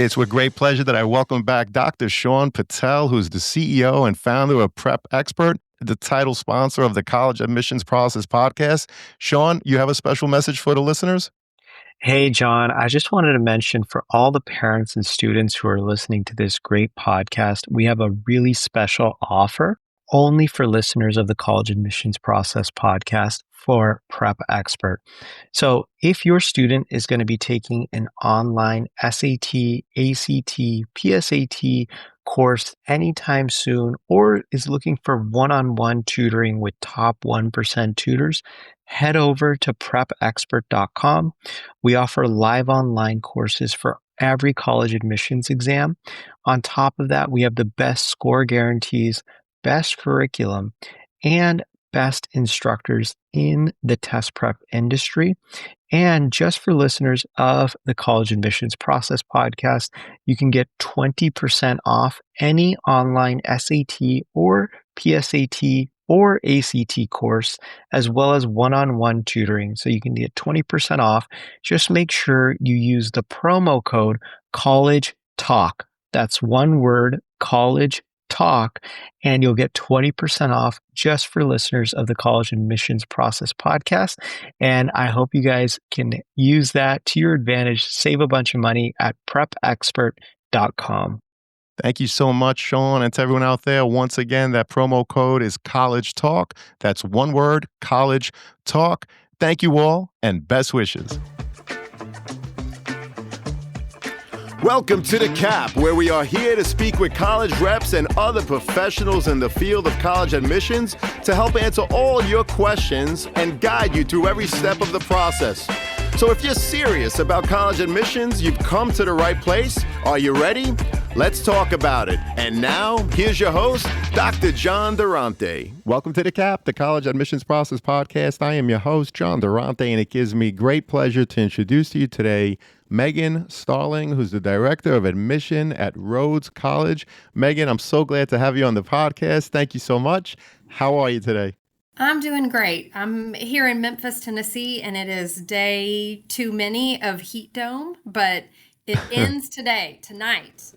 It's with great pleasure that I welcome back Dr. Sean Patel, who's the CEO and founder of Prep Expert, the title sponsor of the College Admissions Process podcast. Sean, you have a special message for the listeners? Hey, John, I just wanted to mention for all the parents and students who are listening to this great podcast, we have a really special offer only for listeners of the College Admissions Process podcast for Prep Expert. So if your student is going to be taking an online SAT, ACT, PSAT course anytime soon, or is looking for one-on-one tutoring with top 1% tutors, head over to prepexpert.com. We offer live online courses for every college admissions exam. On top of that, we have the best score guarantees, best curriculum, and best instructors in the test prep industry. And just for listeners of the College Admissions Process podcast, you can get 20% off any online SAT or PSAT or ACT course, as well as one-on-one tutoring. So you can get 20% off. Just make sure you use the promo code College Talk. That's one word, College Talk, and you'll get 20% off just for listeners of the College Admissions Process podcast. And I hope you guys can use that to your advantage, save a bunch of money at prepexpert.com. Thank you so much, Sean. And to everyone out there, once again, that promo code is College Talk. That's one word, College Talk. Thank you all, and best wishes. Welcome to The Cap, where we are here to speak with college reps and other professionals in the field of college admissions to help answer all your questions and guide you through every step of the process. So if you're serious about college admissions, you've come to the right place. Are you ready? Let's talk about it. And now, here's your host, Dr. John Durante. Welcome to The Cap, the College Admissions Process podcast. I am your host, John Durante, and it gives me great pleasure to introduce to you today Megan Starling, who's the Director of Admission at Rhodes College. Megan, I'm so glad to have you on the podcast. Thank you so much. How are you today? I'm doing great. I'm here in Memphis, Tennessee, and it is day too many of Heat Dome, but it ends tonight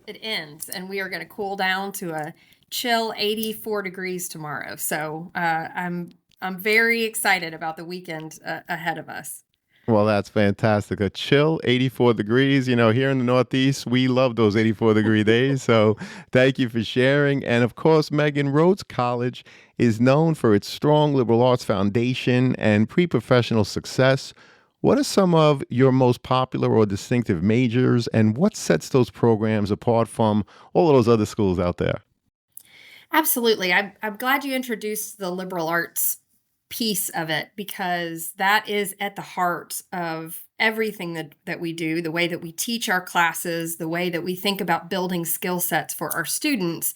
it ends, and we are going to cool down to a chill 84 degrees tomorrow. So I'm very excited about the weekend ahead of us. Well, that's fantastic. A chill 84 degrees. You know, here in the Northeast, we love those 84-degree days. So thank you for sharing. And of course, Megan, Rhodes College is known for its strong liberal arts foundation and pre-professional success. What are some of your most popular or distinctive majors, and what sets those programs apart from all of those other schools out there? Absolutely. I'm glad you introduced the liberal arts piece of it, because that is at the heart of everything that we do, the way that we teach our classes, the way that we think about building skill sets for our students.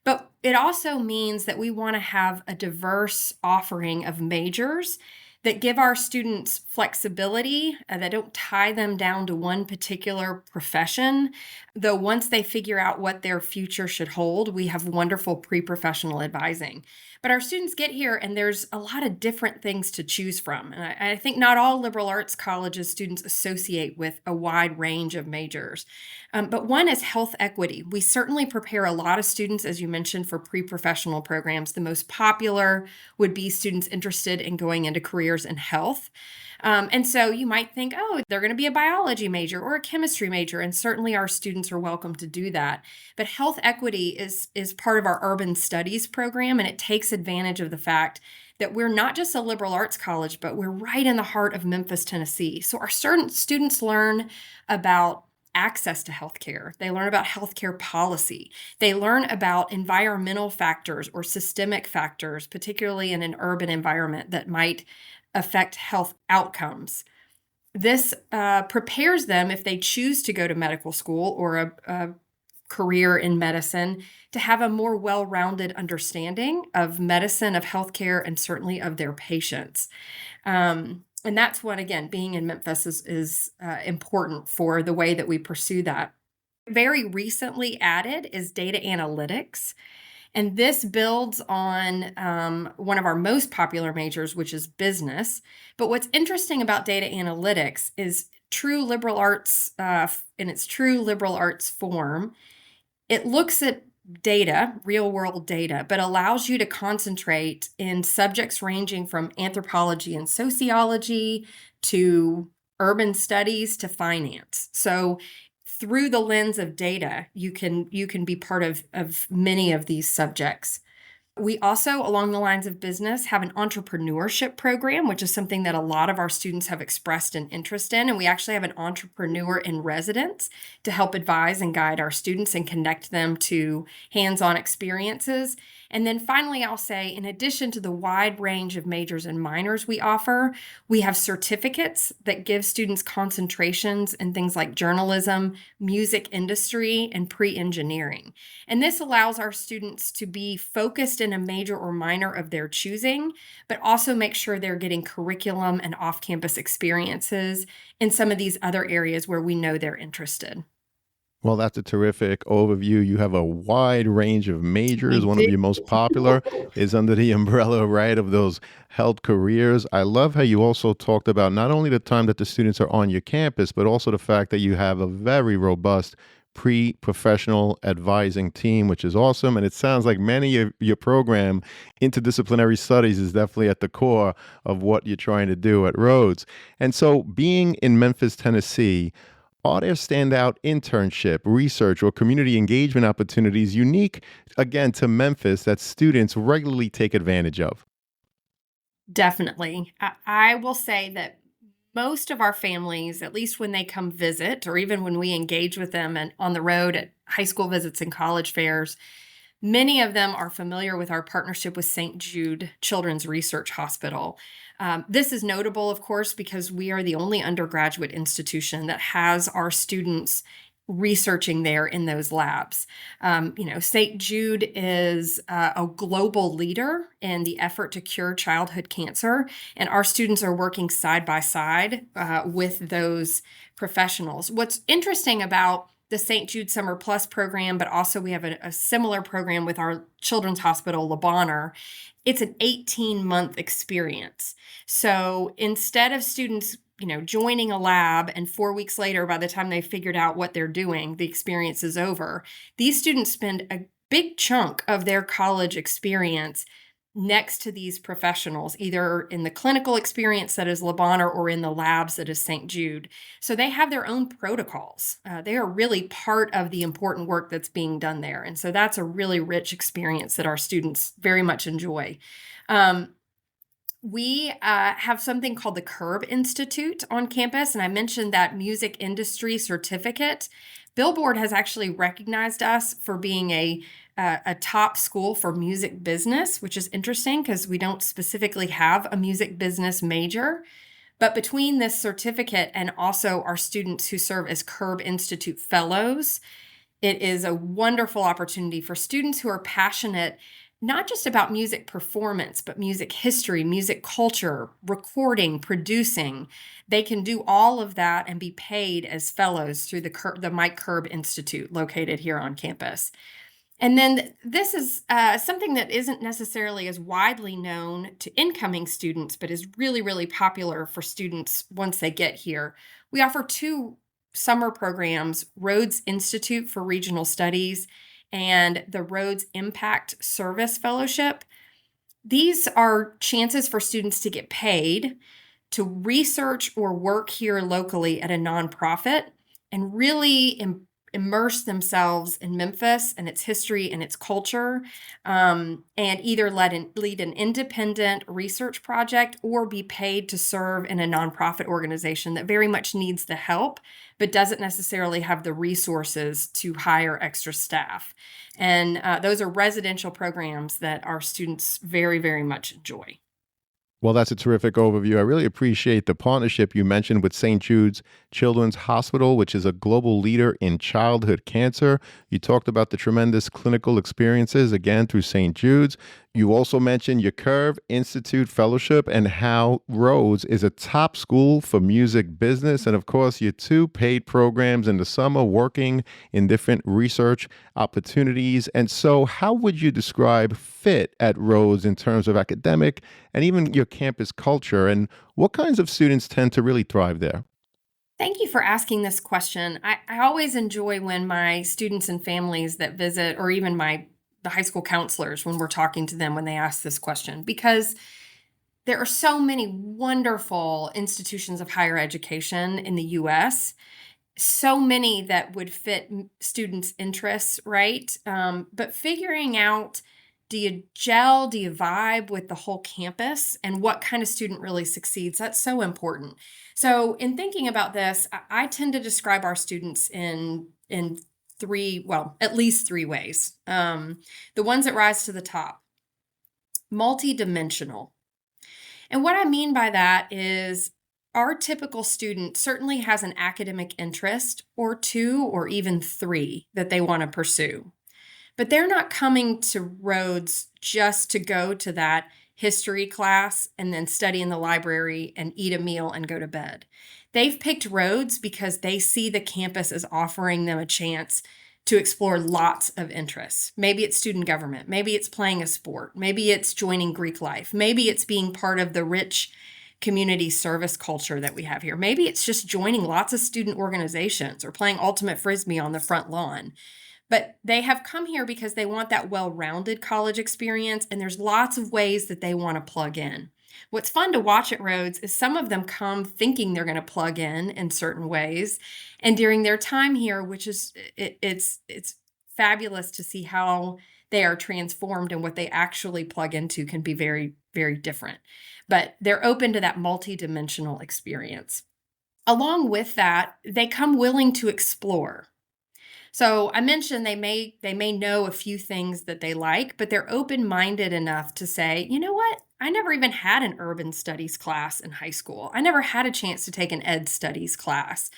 But it also means that we want to have a diverse offering of majors that give our students flexibility, that don't tie them down to one particular profession. Though once they figure out what their future should hold, we have wonderful pre-professional advising. But our students get here and there's a lot of different things to choose from. And I think not all liberal arts colleges students associate with a wide range of majors. But one is health equity. We certainly prepare a lot of students, as you mentioned, for pre-professional programs. The most popular would be students interested in going into careers in health. And so you might think, oh, they're going to be a biology major or a chemistry major, and certainly our students are welcome to do that. But health equity is part of our urban studies program, and it takes advantage of the fact that we're not just a liberal arts college, but we're right in the heart of Memphis, Tennessee. So our students learn about access to healthcare. They learn about healthcare policy. They learn about environmental factors or systemic factors, particularly in an urban environment that might affect health outcomes. This prepares them, if they choose to go to medical school or a career in medicine, to have a more well-rounded understanding of medicine, of healthcare, and certainly of their patients. And that's what, again, being in Memphis is important for the way that we pursue that. Very recently added is data analytics. And this builds on one of our most popular majors, which is business. But what's interesting about data analytics is true liberal arts, in its true liberal arts form. It looks at data, real world data, but allows you to concentrate in subjects ranging from anthropology and sociology to urban studies to finance. So through the lens of data, you can be part of many of these subjects. We also, along the lines of business, have an entrepreneurship program, which is something that a lot of our students have expressed an interest in. And we actually have an entrepreneur in residence to help advise and guide our students and connect them to hands on experiences. And then finally, I'll say, in addition to the wide range of majors and minors we offer, we have certificates that give students concentrations in things like journalism, music industry, and pre engineering. And this allows our students to be focused in a major or minor of their choosing, but also make sure they're getting curriculum and off campus experiences in some of these other areas where we know they're interested. Well, that's a terrific overview. You have a wide range of majors. We One of do. your most popular is under the umbrella, right, of those health careers. I love how you also talked about not only the time that the students are on your campus, but also the fact that you have a very robust pre-professional advising team, which is awesome. And it sounds like many of your program, interdisciplinary studies, is definitely at the core of what you're trying to do at Rhodes. And so being in Memphis, Tennessee, are there standout internship, research, or community engagement opportunities unique, again, to Memphis that students regularly take advantage of? Definitely. I will say that most of our families, at least when they come visit, or even when we engage with them and on the road at high school visits and college fairs, many of them are familiar with our partnership with St. Jude Children's Research Hospital. This is notable, of course, because we are the only undergraduate institution that has our students researching there in those labs. St. Jude is a global leader in the effort to cure childhood cancer, and our students are working side by side with those professionals. What's interesting about the St. Jude Summer Plus program, but also we have a similar program with our Children's Hospital, Le Bonheur. It's an 18-month experience. So instead of students, joining a lab and 4 weeks later, by the time they figured out what they're doing, the experience is over, these students spend a big chunk of their college experience next to these professionals, either in the clinical experience that is Le Bonheur or in the labs that is St. Jude. So they have their own protocols. They are really part of the important work that's being done there. And so that's a really rich experience that our students very much enjoy. We have something called the Curb Institute on campus, and I mentioned that music industry certificate. Billboard has actually recognized us for being a top school for music business, which is interesting because we don't specifically have a music business major. But between this certificate and also our students who serve as Curb Institute fellows, it is a wonderful opportunity for students who are passionate not just about music performance, but music history, music culture, recording, producing. They can do all of that and be paid as fellows through the Mike Curb Institute located here on campus. And then this is something that isn't necessarily as widely known to incoming students, but is really, really popular for students once they get here. We offer 2 summer programs, Rhodes Institute for Regional Studies and the Rhodes Impact Service Fellowship. These are chances for students to get paid to research or work here locally at a nonprofit and really immerse themselves in Memphis and its history and its culture, and either lead an independent research project or be paid to serve in a nonprofit organization that very much needs the help, but doesn't necessarily have the resources to hire extra staff. And those are residential programs that our students very, very much enjoy. Well, that's a terrific overview. I really appreciate the partnership you mentioned with St. Jude's Children's Hospital, which is a global leader in childhood cancer. You talked about the tremendous clinical experiences, again, through St. Jude's. You also mentioned your Curve Institute Fellowship and how Rhodes is a top school for music business. And of course, your 2 paid programs in the summer working in different research opportunities. And so how would you describe fit at Rhodes in terms of academic and even your campus culture? And what kinds of students tend to really thrive there? Thank you for asking this question. I always enjoy when my students and families that visit, or even the high school counselors, when we're talking to them when they ask this question, because there are so many wonderful institutions of higher education in the US, so many that would fit students' interests, right? But figuring out, do you gel, do you vibe with the whole campus, and what kind of student really succeeds? That's so important. So, in thinking about this, I tend to describe our students in three, well, at least three ways. The ones that rise to the top: multidimensional. And what I mean by that is our typical student certainly has an academic interest or two or even three that they want to pursue. But they're not coming to Rhodes just to go to that history class and then study in the library and eat a meal and go to bed. They've picked Rhodes because they see the campus as offering them a chance to explore lots of interests. Maybe it's student government, maybe it's playing a sport, maybe it's joining Greek life, maybe it's being part of the rich community service culture that we have here. Maybe it's just joining lots of student organizations or playing ultimate frisbee on the front lawn. But they have come here because they want that well-rounded college experience, and there's lots of ways that they want to plug in. What's fun to watch at Rhodes is some of them come thinking they're going to plug in certain ways, and during their time here, which is it's fabulous to see how they are transformed, and what they actually plug into can be very, very different. But they're open to that multidimensional experience. Along with that, they come willing to explore. So I mentioned they may know a few things that they like, but they're open-minded enough to say, you know what? I never even had an urban studies class in high school. I never had a chance to take an ed studies class.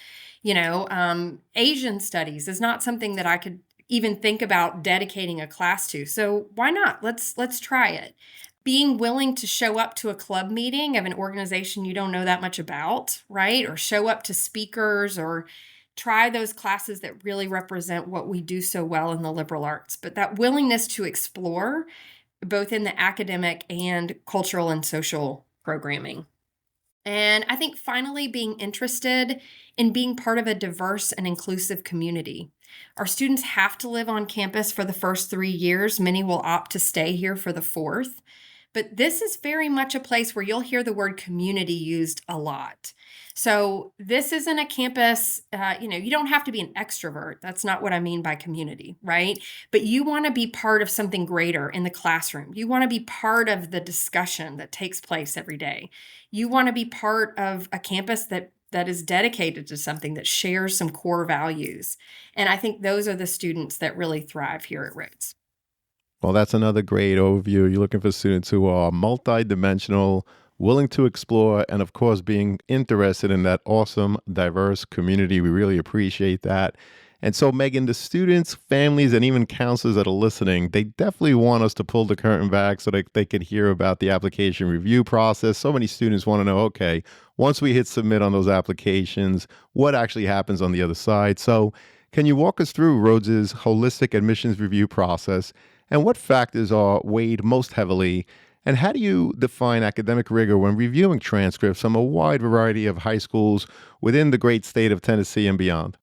Asian studies is not something that I could even think about dedicating a class to. So why not? Let's try it. Being willing to show up to a club meeting of an organization you don't know that much about, right? Or show up to speakers, or try those classes that really represent what we do so well in the liberal arts. But that willingness to explore, both in the academic and cultural and social programming. And I think finally, being interested in being part of a diverse and inclusive community. Our students have to live on campus for the first 3 years. Many will opt to stay here for the fourth. But this is very much a place where you'll hear the word community used a lot. So this isn't a campus, you don't have to be an extrovert. That's not what I mean by community, right? But you want to be part of something greater in the classroom. You want to be part of the discussion that takes place every day. You want to be part of a campus that is dedicated to something, that shares some core values. And I think those are the students that really thrive here at Rhodes. Well, that's another great overview. You're looking for students who are multidimensional, willing to explore, and of course, being interested in that awesome, diverse community. We really appreciate that. And so, Megan, the students, families, and even counselors that are listening, they definitely want us to pull the curtain back so that they can hear about the application review process. So many students want to know, okay, once we hit submit on those applications, what actually happens on the other side? So, can you walk us through Rhodes's holistic admissions review process, and what factors are weighed most heavily? And how do you define academic rigor when reviewing transcripts from a wide variety of high schools within the great state of Tennessee and beyond?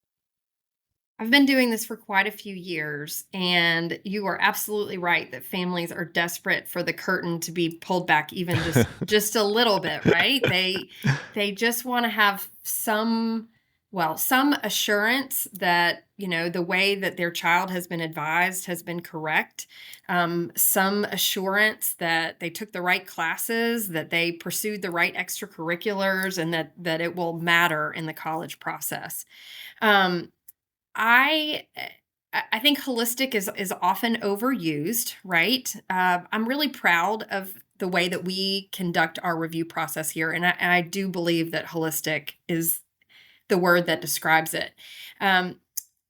I've been doing this for quite a few years, and you are absolutely right that families are desperate for the curtain to be pulled back even just a little bit, right? They just want to have some assurance that, the way that their child has been advised has been correct. Some assurance that they took the right classes, that they pursued the right extracurriculars, and that it will matter in the college process. Um, I I think holistic is often overused, right? I'm really proud of the way that we conduct our review process here, and I do believe that holistic is the word that describes it. Um,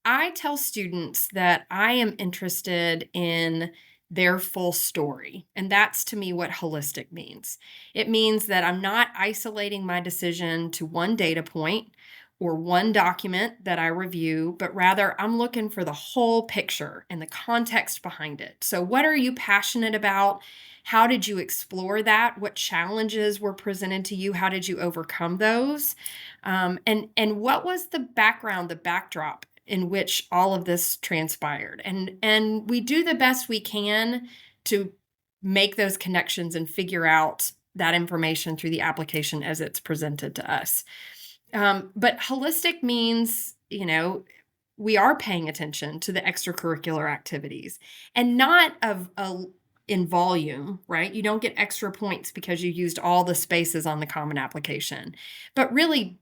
I tell students that I am interested in their full story, and that's to me what holistic means. It means that I'm not isolating my decision to one data point or one document that I review, but rather I'm looking for the whole picture and the context behind it. So, what are you passionate about? How did you explore that? What challenges were presented to you? How did you overcome those? And what was the background, the backdrop in which all of this transpired? And we do the best we can to make those connections and figure out that information through the application as it's presented to us. But holistic means, we are paying attention to the extracurricular activities and not in volume, right? You don't get extra points because you used all the spaces on the common application, but really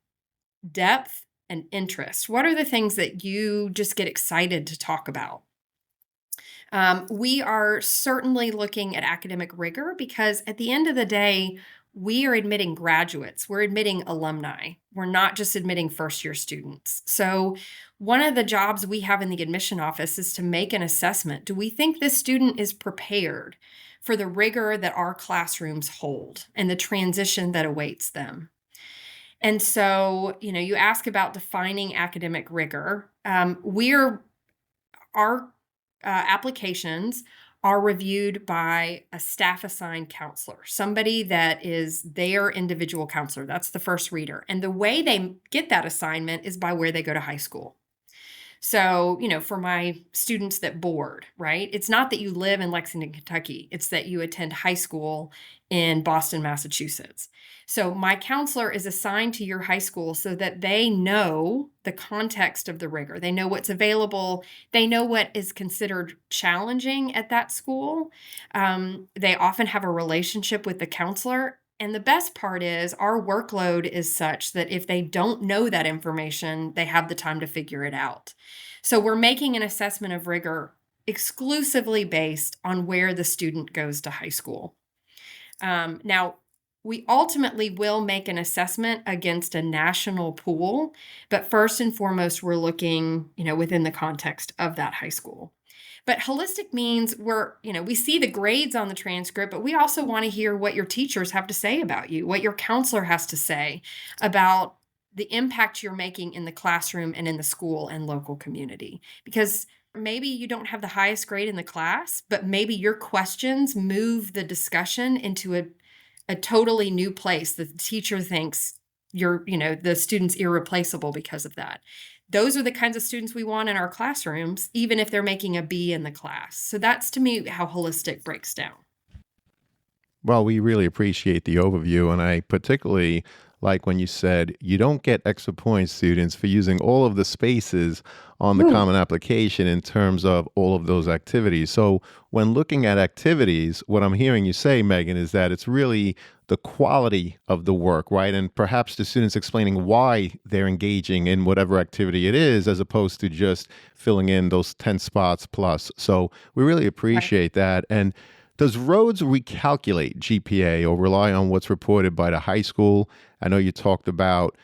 depth and interest. What are the things that you just get excited to talk about? We are certainly looking at academic rigor because at the end of the day, we are admitting graduates, we're admitting alumni. We're not just admitting first year students. So, one of the jobs we have in the admission office is to make an assessment. Do we think this student is prepared for the rigor that our classrooms hold and the transition that awaits them? And so, you ask about defining academic rigor. Our applications are reviewed by a staff assigned counselor, somebody that is their individual counselor. That's the first reader. And the way they get that assignment is by where they go to high school. So, for my students that board, right? It's not that you live in Lexington, Kentucky. It's that you attend high school in Boston, Massachusetts. So my counselor is assigned to your high school so that they know the context of the rigor. They know what's available. They know what is considered challenging at that school. They often have a relationship with the counselor. And the best part is our workload is such that if they don't know that information, they have the time to figure it out. So we're making an assessment of rigor exclusively based on where the student goes to high school. Now, we ultimately will make an assessment against a national pool, but first and foremost, we're looking, within the context of that high school. But holistic means we see the grades on the transcript, but we also want to hear what your teachers have to say about you, what your counselor has to say about the impact you're making in the classroom and in the school and local community. Because maybe you don't have the highest grade in the class, but maybe your questions move the discussion into a totally new place that the teacher thinks the student's irreplaceable because of that. Those are the kinds of students we want in our classrooms, even if they're making a B in the class. So that's, to me, how holistic breaks down. Well, we really appreciate the overview, and I particularly like when you said you don't get extra points, students, for using all of the spaces on the common application in terms of all of those activities. So when looking at activities, what I'm hearing you say, Megan, is that it's really the quality of the work, right? And perhaps the students explaining why they're engaging in whatever activity it is, as opposed to just filling in those 10 spots plus. So we really appreciate that. And does Rhodes recalculate GPA or rely on what's reported by the high school? I know you talked about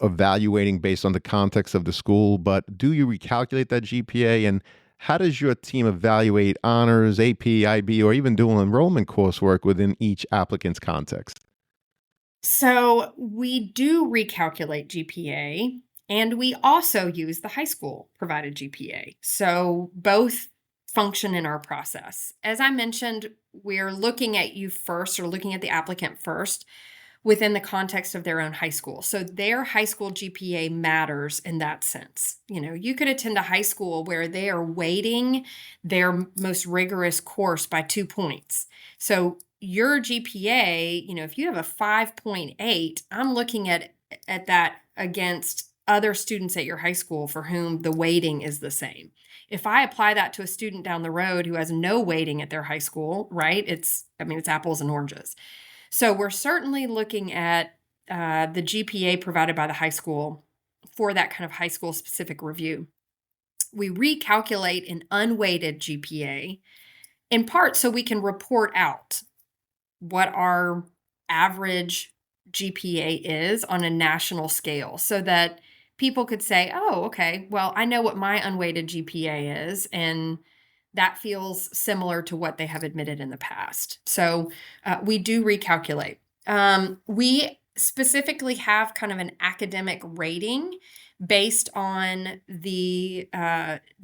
evaluating based on the context of the school, but do you recalculate that GPA? And how does your team evaluate honors, AP, IB, or even dual enrollment coursework within each applicant's context? So we do recalculate GPA, and we also use the high school provided GPA. So both function in our process. As I mentioned, we're looking at you first, or looking at the applicant first within the context of their own high school. So their high school GPA matters in that sense. You could attend a high school where they are weighting their most rigorous course by 2 points. So your GPA, if you have a 5.8, I'm looking at that against other students at your high school for whom the weighting is the same. If I apply that to a student down the road who has no weighting at their high school, right? It's apples and oranges. So we're certainly looking at the GPA provided by the high school for that kind of high school specific review. We recalculate an unweighted GPA in part so we can report out what our average GPA is on a national scale so that people could say, oh, okay, well, I know what my unweighted GPA is, and that feels similar to what they have admitted in the past. So we do recalculate. We specifically have kind of an academic rating based on the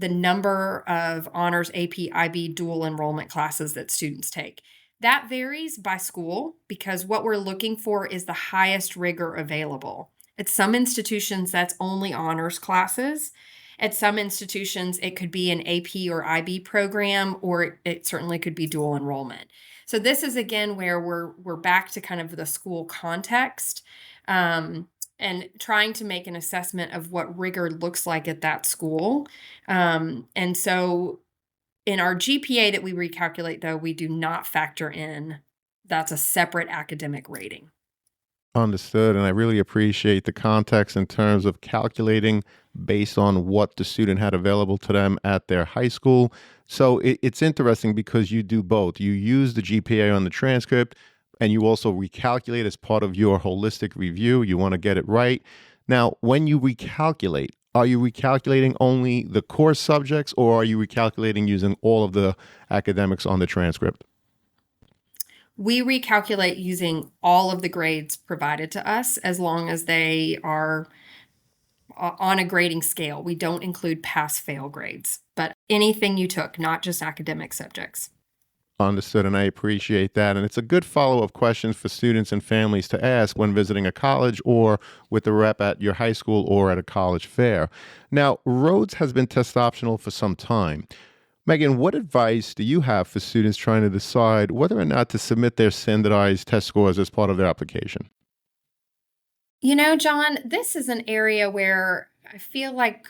number of honors AP IB dual enrollment classes that students take. That varies by school because what we're looking for is the highest rigor available. At some institutions, that's only honors classes. At some institutions, it could be an AP or IB program, or it certainly could be dual enrollment. So this is again where we're back to kind of the school context. And trying to make an assessment of what rigor looks like at that school. And so in our GPA that we recalculate, though, we do not factor in that's a separate academic rating. Understood. And I really appreciate the context in terms of calculating based on what the student had available to them at their high school. So it's interesting because you do both. You use the GPA on the transcript and you also recalculate as part of your holistic review. You want to get it right. Now, when you recalculate, are you recalculating only the core subjects or are you recalculating using all of the academics on the transcript? We recalculate using all of the grades provided to us as long as they are on a grading scale. We don't include pass-fail grades, but anything you took, not just academic subjects. Understood, and I appreciate that. And it's a good follow-up question for students and families to ask when visiting a college or with the rep at your high school or at a college fair. Now, Rhodes has been test optional for some time. Megan, what advice do you have for students trying to decide whether or not to submit their standardized test scores as part of their application? You know, John, this is an area where I feel like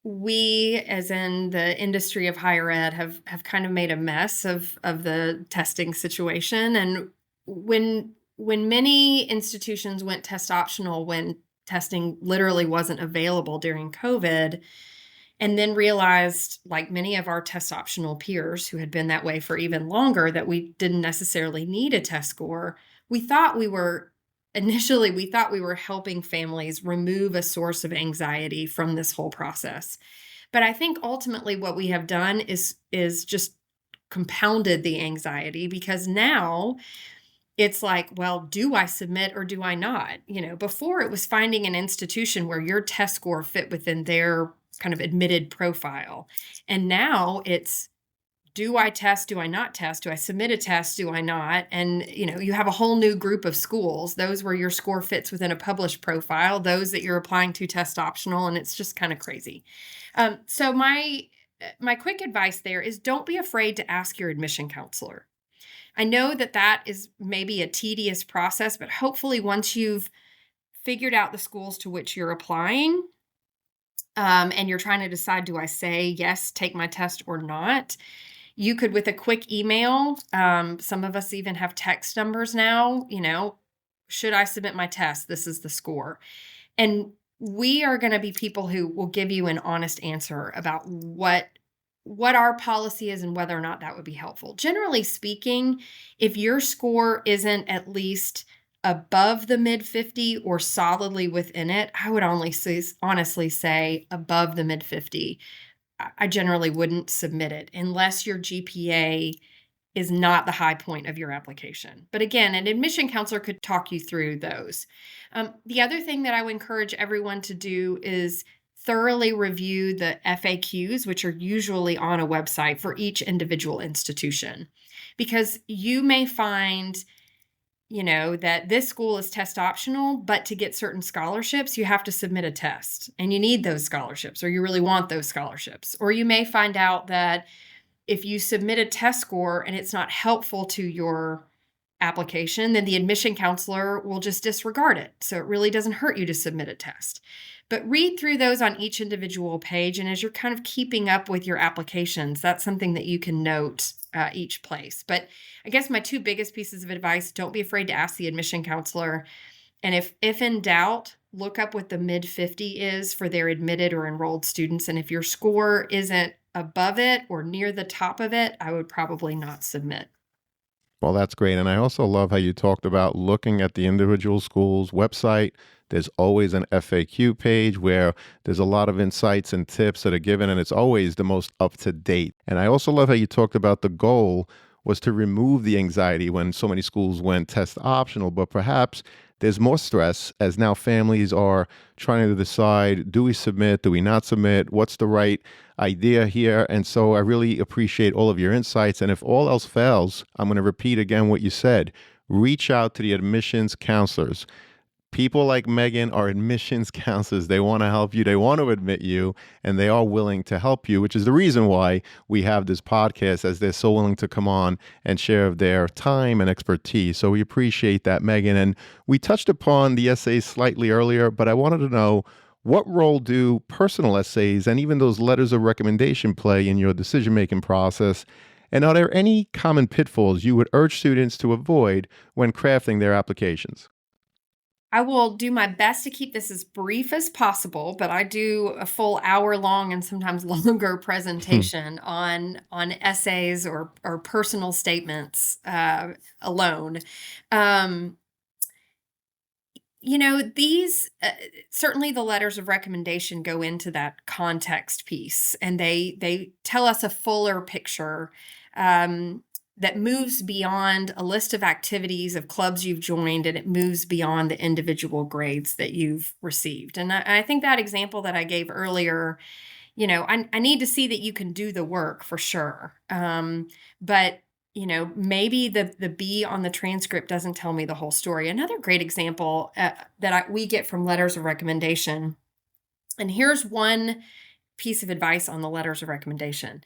we, as in the industry of higher ed, have kind of made a mess of the testing situation. And when many institutions went test optional when testing literally wasn't available during COVID, and then realized, like many of our test optional peers who had been that way for even longer, that we didn't necessarily need a test score, we thought we were helping families remove a source of anxiety from this whole process. But I think ultimately what we have done is just compounded the anxiety, because now it's like, well, do I submit or do I not? You know, before it was finding an institution where your test score fit within their kind of admitted profile. And now it's, do I test? Do I not test? Do I submit a test? Do I not? And, you know, you have a whole new group of schools, those where your score fits within a published profile, those that you're applying to test optional, and it's just kind of crazy. So my quick advice there is don't be afraid to ask your admission counselor. I know that is maybe a tedious process, but hopefully once you've figured out the schools to which you're applying, and you're trying to decide, do I say yes, take my test or not? You could, with a quick email, some of us even have text numbers now, you know, should I submit my test? This is the score. And we are going to be people who will give you an honest answer about what our policy is and whether or not that would be helpful. Generally speaking, if your score isn't at least above the mid 50 or solidly within it, I would honestly say above the mid 50. I generally wouldn't submit it unless your GPA is not the high point of your application. But again, an admission counselor could talk you through those. The other thing that I would encourage everyone to do is thoroughly review the FAQs, which are usually on a website for each individual institution, because you may find, you know, that this school is test optional, but to get certain scholarships, you have to submit a test and you need those scholarships, or you really want those scholarships. Or you may find out that if you submit a test score and it's not helpful to your application, then the admission counselor will just disregard it. So it really doesn't hurt you to submit a test. But read through those on each individual page. And as you're kind of keeping up with your applications, that's something that you can note each place. But I guess my two biggest pieces of advice: don't be afraid to ask the admission counselor. And if in doubt, look up what the mid 50 is for their admitted or enrolled students. And if your score isn't above it or near the top of it, I would probably not submit. Well, that's great. And I also love how you talked about looking at the individual school's website. There's always an FAQ page where there's a lot of insights and tips that are given, and it's always the most up to date. And I also love how you talked about the goal was to remove the anxiety when so many schools went test optional, but perhaps there's more stress as now families are trying to decide, do we submit, do we not submit, what's the right idea here? And so I really appreciate all of your insights. And if all else fails, I'm going to repeat again what you said. Reach out to the admissions counselors. People like Megan are admissions counselors. They want to help you. They want to admit you, and they are willing to help you, which is the reason why we have this podcast, as they're so willing to come on and share their time and expertise. So we appreciate that, Megan. And we touched upon the essays slightly earlier, but I wanted to know, what role do personal essays and even those letters of recommendation play in your decision-making process? And are there any common pitfalls you would urge students to avoid when crafting their applications? I will do my best to keep this as brief as possible, but I do a full hour long and sometimes longer presentation on essays or personal statements alone. Um, these certainly the letters of recommendation go into that context piece, and they tell us a fuller picture. That moves beyond a list of activities of clubs you've joined, and it moves beyond the individual grades that you've received. And I think that example that I gave earlier, I need to see that you can do the work for sure. But maybe the B on the transcript doesn't tell me the whole story. Another great example we get from letters of recommendation, and here's one piece of advice on the letters of recommendation.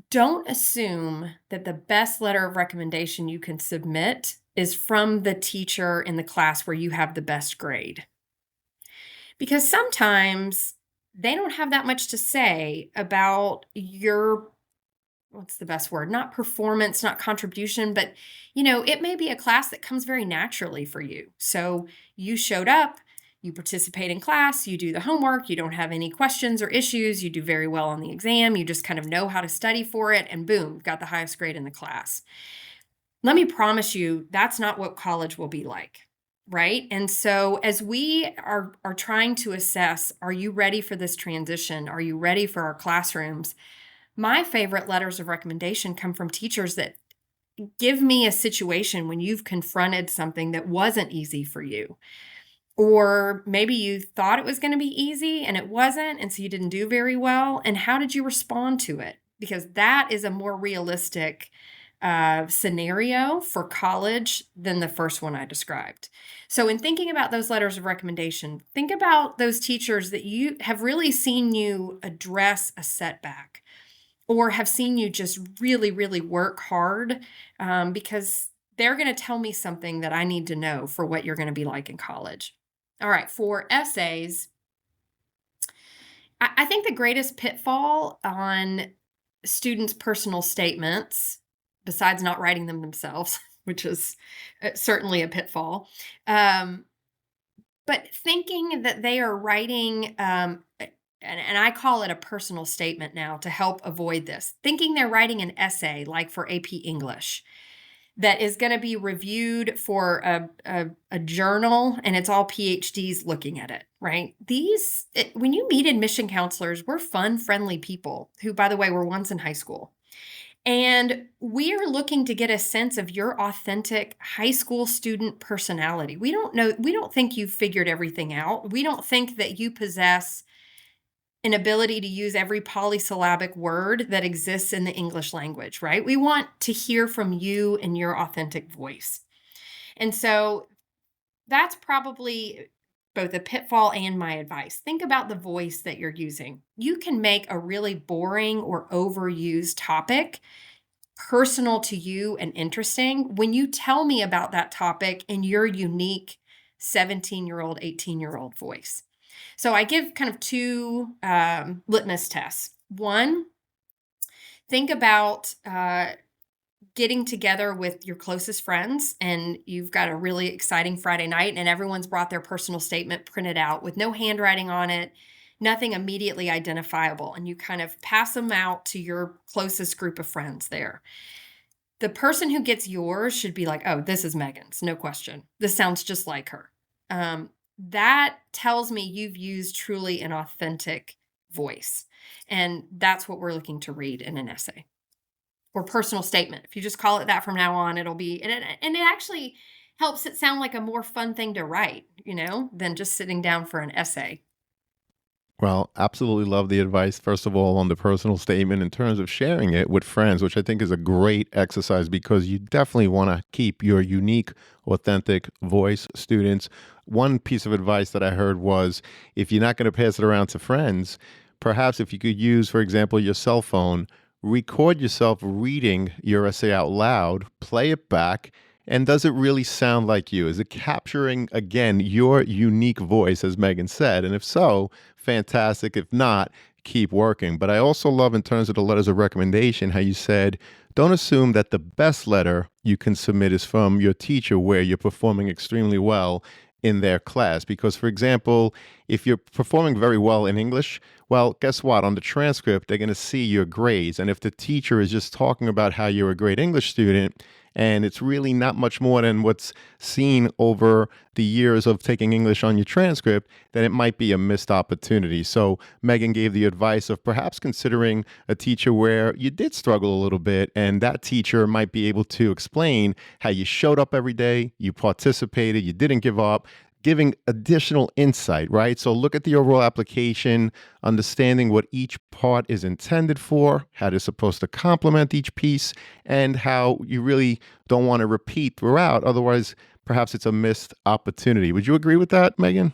Don't assume that the best letter of recommendation you can submit is from the teacher in the class where you have the best grade. Because sometimes they don't have that much to say about your, what's the best word? Not performance, not contribution, but it may be a class that comes very naturally for you. So you showed up, you participate in class, you do the homework, you don't have any questions or issues, you do very well on the exam, you just kind of know how to study for it, and boom, got the highest grade in the class. Let me promise you, that's not what college will be like, right? And so as we are trying to assess, are you ready for this transition? Are you ready for our classrooms? My favorite letters of recommendation come from teachers that give me a situation when you've confronted something that wasn't easy for you. Or maybe you thought it was going to be easy and it wasn't, and so you didn't do very well. And how did you respond to it? Because that is a more realistic scenario for college than the first one I described. So in thinking about those letters of recommendation, think about those teachers that you have really seen you address a setback, or have seen you just really, really work hard, because they're going to tell me something that I need to know for what you're going to be like in college. All right, for essays, I think the greatest pitfall on students' personal statements, besides not writing them themselves, which is certainly a pitfall, but thinking that they are writing, and I call it a personal statement now to help avoid this, thinking they're writing an essay like for AP English that is going to be reviewed for a journal, and it's all PhDs looking at it, right? When you meet admission counselors, we're fun, friendly people who, by the way, were once in high school. And we are looking to get a sense of your authentic high school student personality. We don't think you've figured everything out. We don't think that you possess an ability to use every polysyllabic word that exists in the English language, right? We want to hear from you in your authentic voice. And so that's probably both a pitfall and my advice. Think about the voice that you're using. You can make a really boring or overused topic personal to you and interesting when you tell me about that topic in your unique 17-year-old, 18-year-old voice. So I give kind of two litmus tests. One, think about getting together with your closest friends, and you've got a really exciting Friday night, and everyone's brought their personal statement printed out with no handwriting on it, nothing immediately identifiable, and you kind of pass them out to your closest group of friends there. The person who gets yours should be like, oh, this is Megan's, no question. This sounds just like her. That tells me you've used truly an authentic voice. And that's what we're looking to read in an essay or personal statement. If you just call it that from now on, it'll be, and it actually helps it sound like a more fun thing to write, than just sitting down for an essay. Well, absolutely love the advice, first of all, on the personal statement in terms of sharing it with friends, which I think is a great exercise because you definitely want to keep your unique, authentic voice, students. One piece of advice that I heard was if you're not going to pass it around to friends, perhaps if you could use, for example, your cell phone, record yourself reading your essay out loud, play it back, and does it really sound like you? Is it capturing, again, your unique voice, as Megan said? And if so, fantastic. If not, keep working. But I also love, in terms of the letters of recommendation, how you said, don't assume that the best letter you can submit is from your teacher where you're performing extremely well in their class. Because, for example, if you're performing very well in English, well, guess what? On the transcript, they're going to see your grades. And if the teacher is just talking about how you're a great English student, and it's really not much more than what's seen over the years of taking English on your transcript, then it might be a missed opportunity. So Megan gave the advice of perhaps considering a teacher where you did struggle a little bit, and that teacher might be able to explain how you showed up every day, you participated, you didn't give up, giving additional insight, right? So look at the overall application, understanding what each part is intended for, how they're supposed to complement each piece, and how you really don't want to repeat throughout. Otherwise, perhaps it's a missed opportunity. Would you agree with that, Megan?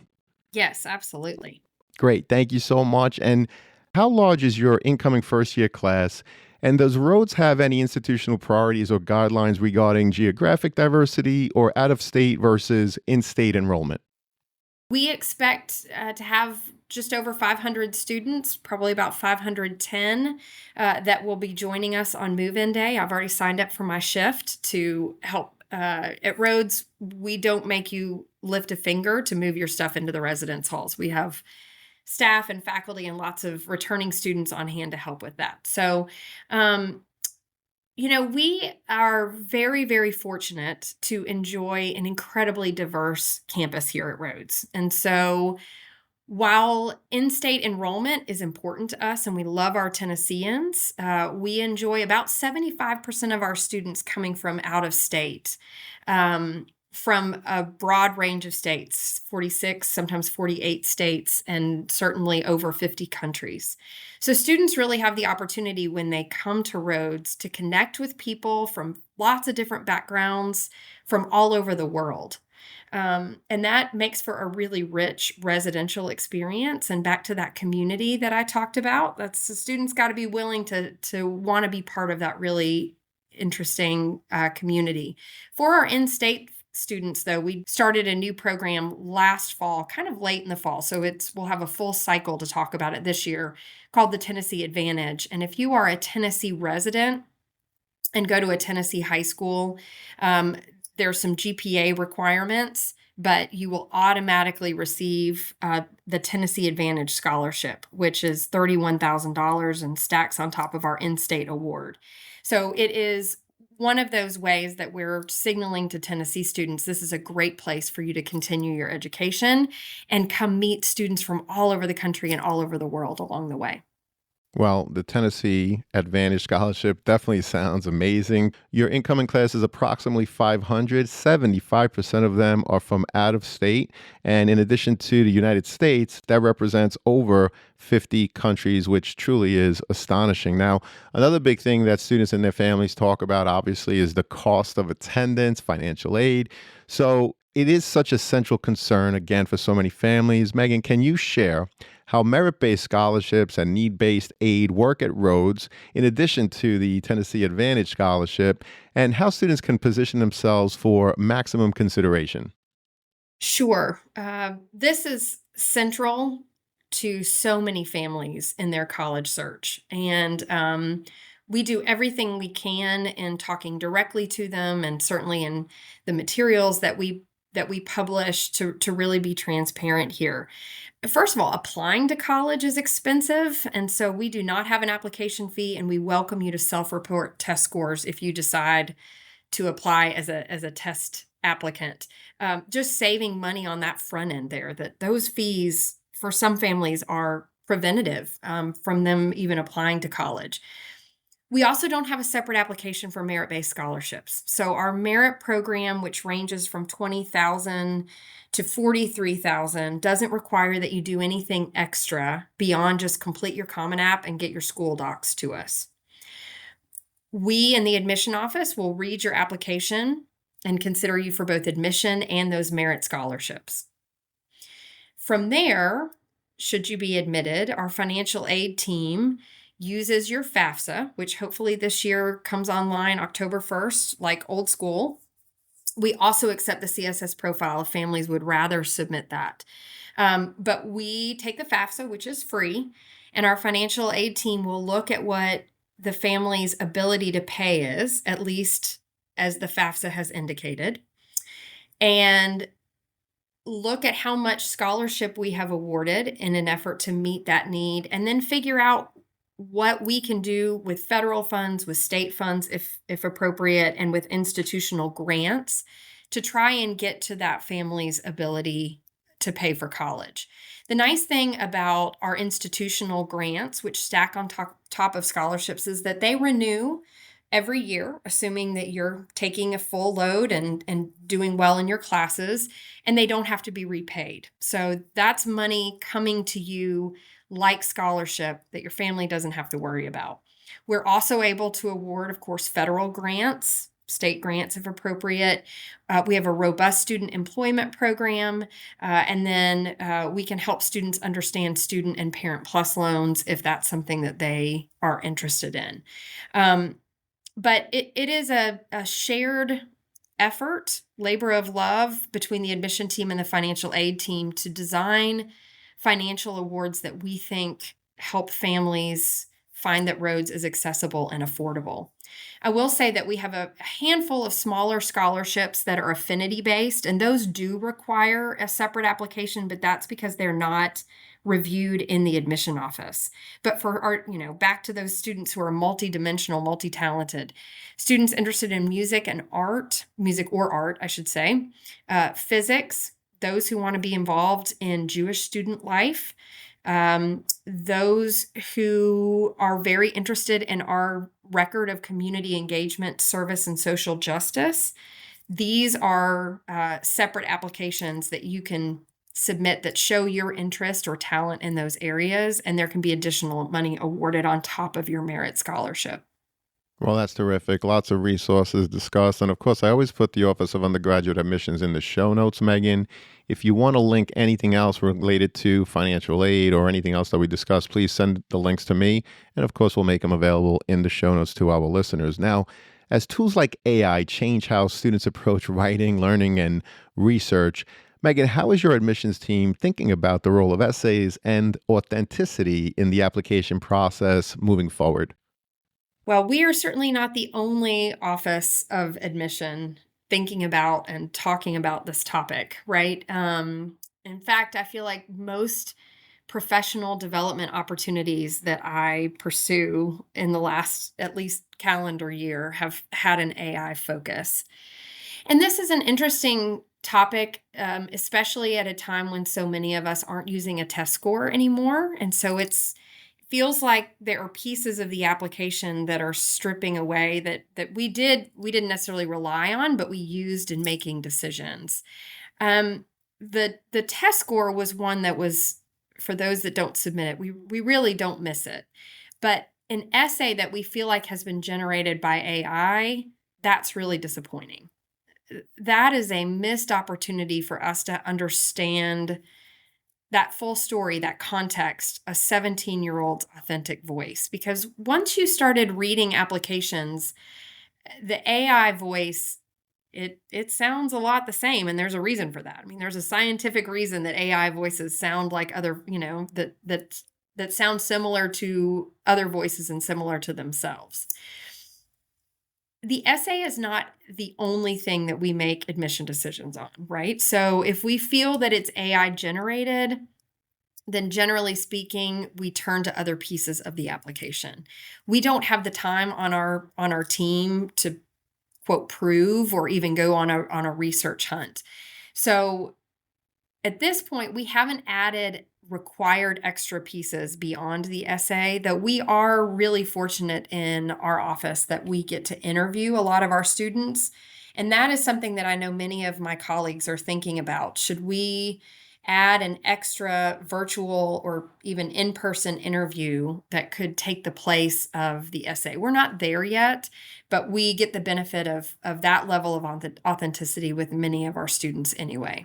Yes, absolutely. Great. Thank you so much. And how large is your incoming first year class? And does Rhodes have any institutional priorities or guidelines regarding geographic diversity or out of state versus in state enrollment? We expect to have just over 500 students, probably about 510, that will be joining us on move-in day. I've already signed up for my shift to help. At Rhodes, we don't make you lift a finger to move your stuff into the residence halls. We have staff and faculty and lots of returning students on hand to help with that. So, we are very, very fortunate to enjoy an incredibly diverse campus here at Rhodes. And so, while in-state enrollment is important to us and we love our Tennesseans, we enjoy about 75% of our students coming from out of state, from a broad range of states, 46, sometimes 48 states, and certainly over 50 countries. So students really have the opportunity when they come to Rhodes to connect with people from lots of different backgrounds from all over the world. And that makes for a really rich residential experience. And back to that community that I talked about, that's the students got to be willing to want to be part of that really interesting community. For our in-state students, though, we started a new program last fall, kind of late in the fall. So we'll have a full cycle to talk about it this year, called the Tennessee Advantage. And if you are a Tennessee resident and go to a Tennessee high school, there's some GPA requirements, but you will automatically receive the Tennessee Advantage Scholarship, which is $31,000 and stacks on top of our in-state award. So it is one of those ways that we're signaling to Tennessee students, this is a great place for you to continue your education and come meet students from all over the country and all over the world along the way. Well, the Tennessee Advantage Scholarship definitely sounds amazing. Your incoming class is approximately 500. 75% of them are from out of state. And in addition to the United States, that represents over 50 countries, which truly is astonishing. Now, another big thing that students and their families talk about, obviously, is the cost of attendance, financial aid. So it is such a central concern, again, for so many families. Megan, can you share how merit-based scholarships and need-based aid work at Rhodes, in addition to the Tennessee Advantage Scholarship, and how students can position themselves for maximum consideration? Sure. This is central to so many families in their college search. And we do everything we can in talking directly to them and certainly in the materials that we publish to really be transparent here. First of all, applying to college is expensive, and so we do not have an application fee, and we welcome you to self-report test scores if you decide to apply as a test applicant. Just saving money on that front end there, that those fees for some families are preventative from them even applying to college. We also don't have a separate application for merit-based scholarships. So our merit program, which ranges from 20,000 to 43,000, doesn't require that you do anything extra beyond just complete your Common App and get your school docs to us. We in the admission office will read your application and consider you for both admission and those merit scholarships. From there, should you be admitted, our financial aid team uses your FAFSA, which hopefully this year comes online October 1st, like old school. We also accept the CSS profile if families would rather submit that. But we take the FAFSA, which is free, and our financial aid team will look at what the family's ability to pay is, at least as the FAFSA has indicated, and look at how much scholarship we have awarded in an effort to meet that need, and then figure out what we can do with federal funds, with state funds, if appropriate, and with institutional grants to try and get to that family's ability to pay for college. The nice thing about our institutional grants, which stack on top of scholarships, is that they renew every year, assuming that you're taking a full load and doing well in your classes, and they don't have to be repaid. So that's money coming to you like scholarship that your family doesn't have to worry about. We're also able to award, of course, federal grants, state grants if appropriate. We have a robust student employment program, and then we can help students understand student and Parent Plus loans if that's something that they are interested in. But it is a shared effort, labor of love between the admission team and the financial aid team to design financial awards that we think help families find that Rhodes is accessible and affordable. I will say that we have a handful of smaller scholarships that are affinity based, and those do require a separate application, but that's because they're not reviewed in the admission office. But for our, back to those students who are multidimensional, multi-talented, students interested in music and art, music or art, I should say, physics, those who want to be involved in Jewish student life, those who are very interested in our record of community engagement, service, and social justice. These are separate applications that you can submit that show your interest or talent in those areas, and there can be additional money awarded on top of your merit scholarship. Well, that's terrific. Lots of resources discussed. And of course, I always put the Office of Undergraduate Admissions in the show notes, Megan. If you want to link anything else related to financial aid or anything else that we discussed, please send the links to me. And of course, we'll make them available in the show notes to our listeners. Now, as tools like AI change how students approach writing, learning, and research, Megan, how is your admissions team thinking about the role of essays and authenticity in the application process moving forward? Well, we are certainly not the only office of admission thinking about and talking about this topic, right? In fact, I feel like most professional development opportunities that I pursue in the last at least calendar year have had an AI focus. And this is an interesting topic, especially at a time when so many of us aren't using a test score anymore. And so it's feels like there are pieces of the application that are stripping away that we didn't necessarily rely on, but we used in making decisions. The test score was one that was, for those that don't submit it, we really don't miss it. But an essay that we feel like has been generated by AI, that's really disappointing. That is a missed opportunity for us to understand that full story, that context, a 17-year-old's authentic voice. Because once you started reading applications, the AI voice, it sounds a lot the same, and there's a reason for that. I mean, there's a scientific reason that AI voices sound like other, that sound similar to other voices and similar to themselves. The essay is not the only thing that we make admission decisions on, right? So if we feel that it's AI generated, then generally speaking, we turn to other pieces of the application. We don't have the time on our team to quote prove or even go on a research hunt. So at this point, we haven't added required extra pieces beyond the essay, though we are really fortunate in our office that we get to interview a lot of our students. And that is something that I know many of my colleagues are thinking about. Should we add an extra virtual or even in-person interview that could take the place of the essay? We're not there yet, but we get the benefit of that level of authenticity with many of our students anyway.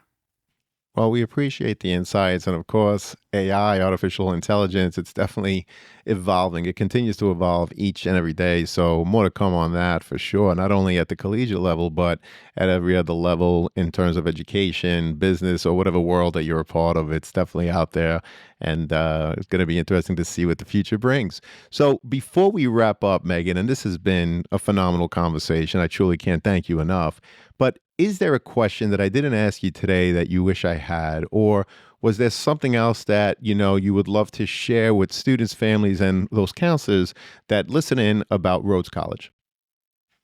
Well, we appreciate the insights. And of course, AI, artificial intelligence, it's definitely evolving. It continues to evolve each and every day. So, more to come on that for sure, not only at the collegiate level, but at every other level in terms of education, business, or whatever world that you're a part of. It's definitely out there. And it's going to be interesting to see what the future brings. So, before we wrap up, Megan, and this has been a phenomenal conversation, I truly can't thank you enough. But is there a question that I didn't ask you today that you wish I had? Or was there something else that, you would love to share with students, families, and those counselors that listen in about Rhodes College?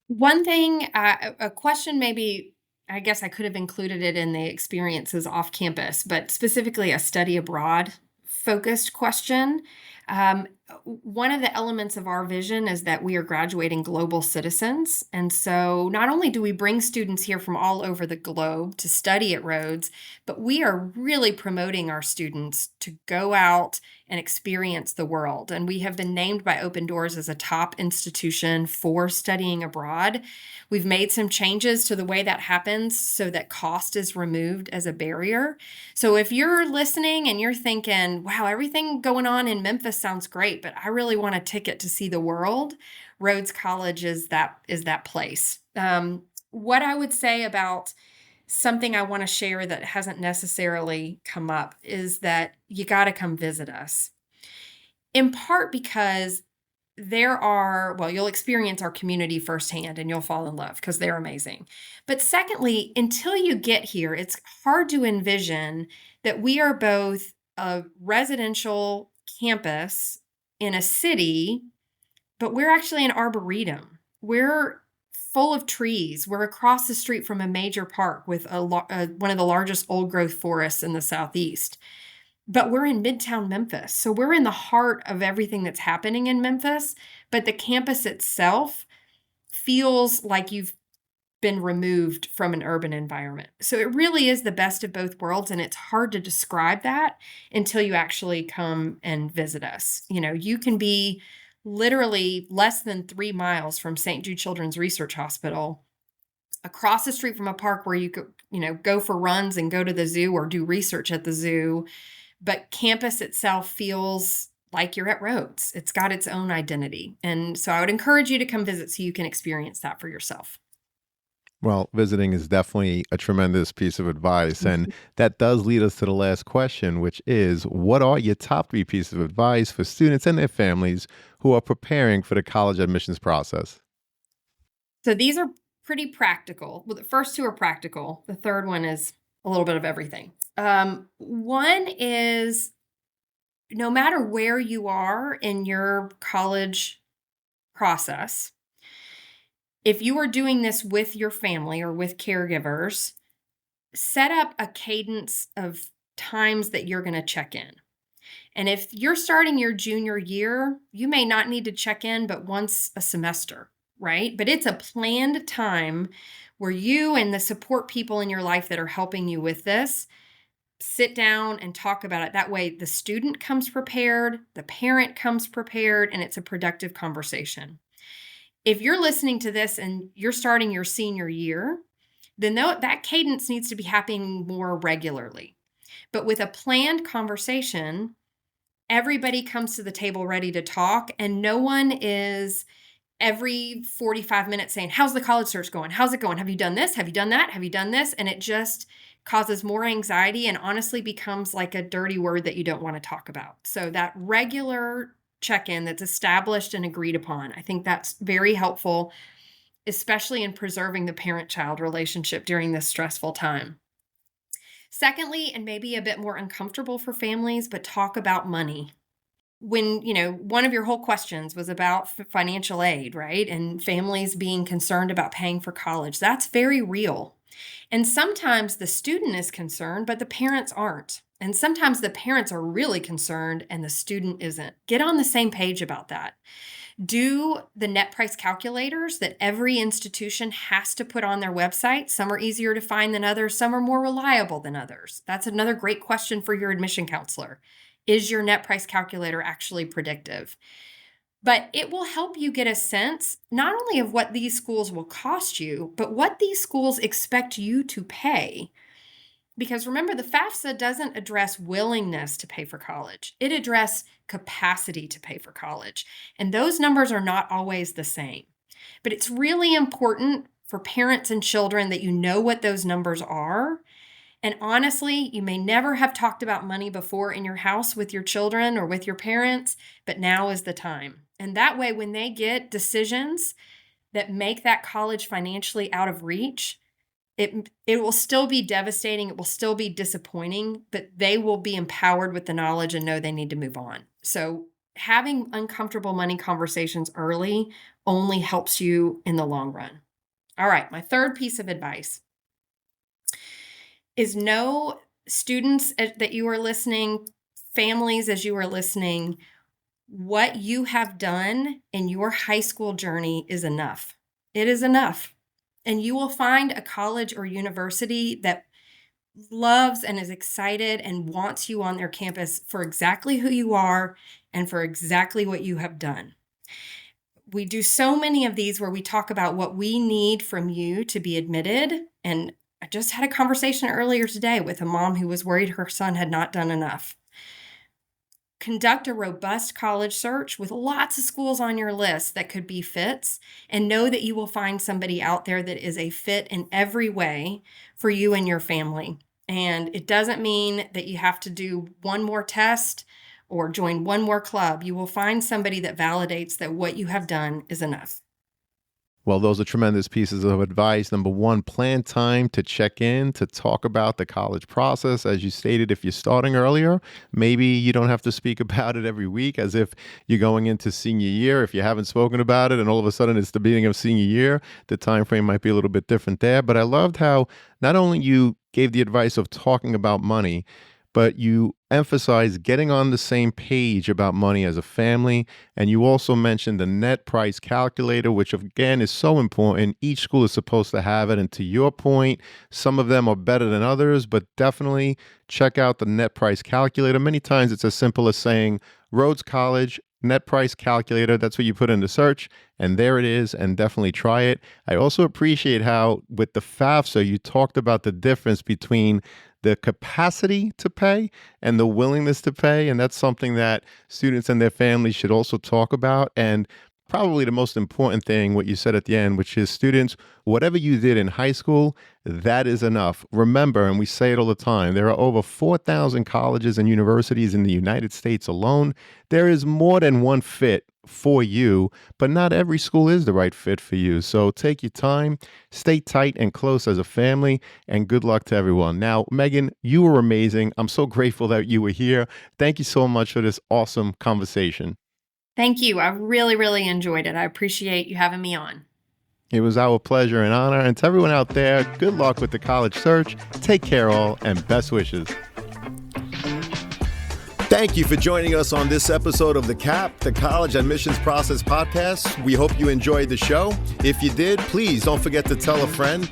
One thing, a question maybe, I guess I could have included it in the experiences off campus, but specifically a study abroad focused question. Um, One of the elements of our vision is that we are graduating global citizens. And so not only do we bring students here from all over the globe to study at Rhodes, but we are really promoting our students to go out and experience the world. And we have been named by Open Doors as a top institution for studying abroad. We've made some changes to the way that happens so that cost is removed as a barrier. So if you're listening and you're thinking, wow, everything going on in Memphis sounds great, but I really want a ticket to see the world, Rhodes College is that place. What I would say about something I want to share that hasn't necessarily come up is that you got to come visit us. In part because you'll experience our community firsthand and you'll fall in love because they're amazing. But secondly, until you get here, it's hard to envision that we are both a residential campus in a city, but we're actually an arboretum. We're full of trees. We're across the street from a major park with one of the largest old growth forests in the Southeast. But we're in Midtown Memphis. So we're in the heart of everything that's happening in Memphis, but the campus itself feels like you've been removed from an urban environment. So it really is the best of both worlds, and it's hard to describe that until you actually come and visit us. You can be literally less than 3 miles from St. Jude Children's Research Hospital, across the street from a park where you could, go for runs and go to the zoo or do research at the zoo. But campus itself feels like you're at Rhodes. It's got its own identity. And so I would encourage you to come visit so you can experience that for yourself. Well, visiting is definitely a tremendous piece of advice. And that does lead us to the last question, which is what are your top 3 pieces of advice for students and their families who are preparing for the college admissions process? So these are pretty practical. Well, the first 2 are practical. The third one is a little bit of everything. One is no matter where you are in your college process, if you are doing this with your family or with caregivers, set up a cadence of times that you're going to check in. And if you're starting your junior year, you may not need to check in but once a semester, right? But it's a planned time where you and the support people in your life that are helping you with this sit down and talk about it. That way the student comes prepared, the parent comes prepared, and it's a productive conversation. If you're listening to this and you're starting your senior year, then that cadence needs to be happening more regularly. But with a planned conversation, everybody comes to the table ready to talk, and no one is every 45 minutes saying, how's the college search going? How's it going? Have you done this? Have you done that? Have you done this? And it just causes more anxiety and honestly becomes like a dirty word that you don't want to talk about. So that regular check-in that's established and agreed upon, I think that's very helpful, especially in preserving the parent-child relationship during this stressful time. Secondly, and maybe a bit more uncomfortable for families, but talk about money. When, one of your whole questions was about financial aid, right? And families being concerned about paying for college. That's very real. And sometimes the student is concerned, but the parents aren't. And sometimes the parents are really concerned and the student isn't. Get on the same page about that. Do the net price calculators that every institution has to put on their website. Some are easier to find than others, some are more reliable than others. That's another great question for your admission counselor. Is your net price calculator actually predictive? But it will help you get a sense not only of what these schools will cost you, but what these schools expect you to pay. Because remember, the FAFSA doesn't address willingness to pay for college. It addresses capacity to pay for college. And those numbers are not always the same. But it's really important for parents and children that you know what those numbers are. And honestly, you may never have talked about money before in your house with your children or with your parents, but now is the time. And that way, when they get decisions that make that college financially out of reach, it will still be devastating. It will still be disappointing, but they will be empowered with the knowledge and know they need to move on. So having uncomfortable money conversations early only helps you in the long run. All right, my third piece of advice is know students that you are listening, families as you are listening, what you have done in your high school journey is enough. It is enough. And you will find a college or university that loves and is excited and wants you on their campus for exactly who you are and for exactly what you have done. We do so many of these where we talk about what we need from you to be admitted. And I just had a conversation earlier today with a mom who was worried her son had not done enough. Conduct a robust college search with lots of schools on your list that could be fits, and know that you will find somebody out there that is a fit in every way for you and your family. And it doesn't mean that you have to do one more test or join one more club. You will find somebody that validates that what you have done is enough. Well, those are tremendous pieces of advice. Number one, plan time to check in, to talk about the college process. As you stated, if you're starting earlier, maybe you don't have to speak about it every week as if you're going into senior year. If you haven't spoken about it and all of a sudden it's the beginning of senior year, the time frame might be a little bit different there. But I loved how not only you gave the advice of talking about money, but you emphasize getting on the same page about money as a family. And you also mentioned the net price calculator, which again is so important. Each school is supposed to have it. And to your point, some of them are better than others, but definitely check out the net price calculator. Many times it's as simple as saying Rhodes College net price calculator. That's what you put into search, and there it is, and definitely try it. I also appreciate how with the FAFSA, you talked about the difference between the capacity to pay and the willingness to pay. And that's something that students and their families should also talk about. And probably the most important thing, what you said at the end, which is students, whatever you did in high school, that is enough. Remember, and we say it all the time, there are over 4,000 colleges and universities in the United States alone. There is more than one fit for you, but not every school is the right fit for you. So take your time, stay tight and close as a family, and good luck to everyone. Now, Megan, you were amazing. I'm so grateful that you were here. Thank you so much for this awesome conversation. Thank you. I really, really enjoyed it. I appreciate you having me on. It was our pleasure and honor. And to everyone out there, good luck with the college search. Take care all, and best wishes. Thank you for joining us on this episode of The CAP, the College Admissions Process Podcast. We hope you enjoyed the show. If you did, please don't forget to tell a friend.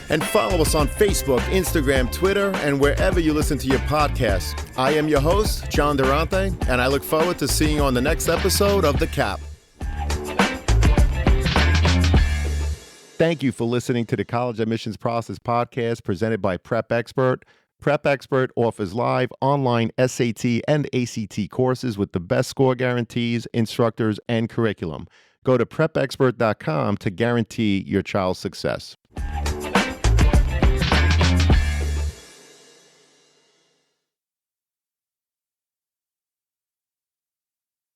And follow us on Facebook, Instagram, Twitter, and wherever you listen to your podcasts. I am your host, John Durante, and I look forward to seeing you on the next episode of The CAP. Thank you for listening to the College Admissions Process Podcast presented by Prep Expert. Prep Expert offers live online SAT and ACT courses with the best score guarantees, instructors, and curriculum. Go to prepexpert.com to guarantee your child's success.